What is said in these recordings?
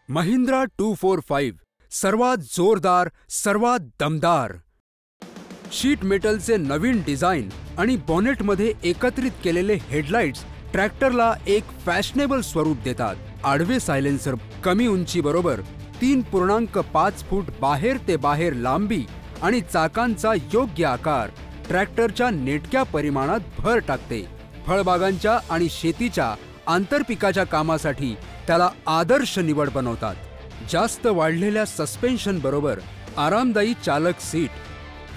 महिंद्रा 245 सर्वात जोरदार, सर्वात दमदार. शीट मेटलचे नवीन डिझाइन आणि बॉनेटमध्ये एकत्रित केलेले हेडलाइट्स ट्रॅक्टरला एक फॅशनेबल स्वरूप देतात. आडवे सायलेन्सर, कमी उंचीबरोबर 3.5 फूट बाहेर ते बाहेर लांबी आणि चाकांचा योग्य आकार ट्रॅक्टरच्या नेटक्या परिमाणात भर टाकते. फळबागांच्या आणि शेतीच्या आंतरपिकाच्या कामासाठी त्याला आदर्श निवड बनवतात. जास्त वाढलेल्या सस्पेन्शन बरोबर आरामदायी चालक सीट,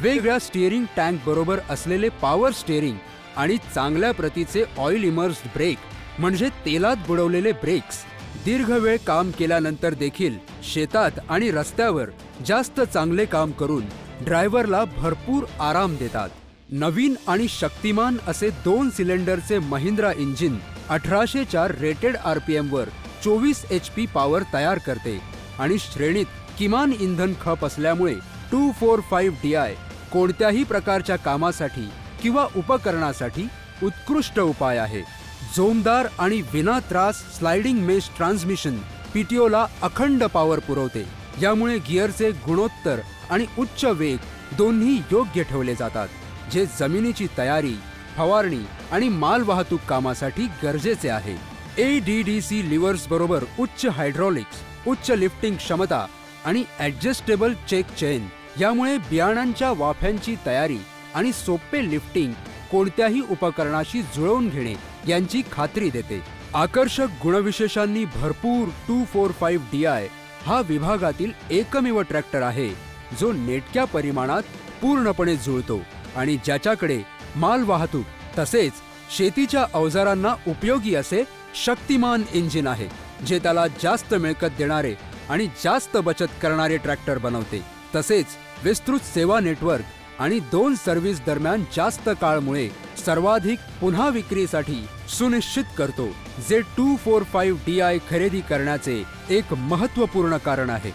वेगळ्या स्टीअरिंग टँक बरोबर असलेले पॉवर स्टीअरिंग आणि चांगल्या प्रतीचे ऑइल इमर्स्ड ब्रेक म्हणजे तेलात बुडवलेले ब्रेक्स दीर्घ वेळ काम केल्यानंतर देखील शेतात आणि रस्त्यावर जास्त चांगले काम करून ड्रायव्हरला भरपूर आराम देतात. नवीन आणि शक्तिमान असे 2 सिलेंडरचे महिंद्रा इंजिन 1804 रेटेड RPM वर 24 HP पॉवर तयार करते आणि श्रेणीत किमान इंधन खप असल्यामुळे 245DI कोणत्याही प्रकारच्या कामासाठी किंवा उपकरणासाठी उत्कृष्ट उपाय आहे. जोमदार आणि विना त्रास स्लाइडिंग मेश ट्रान्समिशन PTOला अखंड पॉवर पुरवते. यामुळे गिअरचे गुणोत्तर आणि उच्च वेग दोन्ही योग्य ठेवले जातात, जे जमिनीची तयारी, फवारणी आणि मालवाहतूक कामासाठी गरजेचे आहे. ADDC लिव्हर्स बरोबर उच्च हायड्रॉलिक्स, उच्च लिफ्टिंग क्षमता आणि ॲडजस्टेबल चेक चेन यामुळे बियाणांच्या वाफ्यांची तयारी आणि सोपे लिफ्टिंग कोणत्याही उपकरणाशी जुळवून घेणे यांची खात्री देते. आकर्षक गुणविशेषांनी भरपूर 245DI हा विभागातील एकमेव ट्रॅक्टर आहे जो नेटक्या परिमाणात पूर्णपणे जुळतो आणि ज्याच्याकडे मालवाहतूक तसेच शेतीच्या अवजारांना उपयोगी असे शक्तिमान इंजिन आहे, जे त्याला जास्त मिळकत देणारे आणि जास्त बचत करणारे ट्रॅक्टर बनवते. तसेच विस्तृत सेवा नेटवर्क आणि 2 सर्व्हिस दरम्यान जास्त काळमुळे सर्वाधिक पुन्हा विक्रीसाठी सुनिश्चित करतो, जे 245DI खरेदी करण्याचे एक महत्त्वपूर्ण कारण आहे.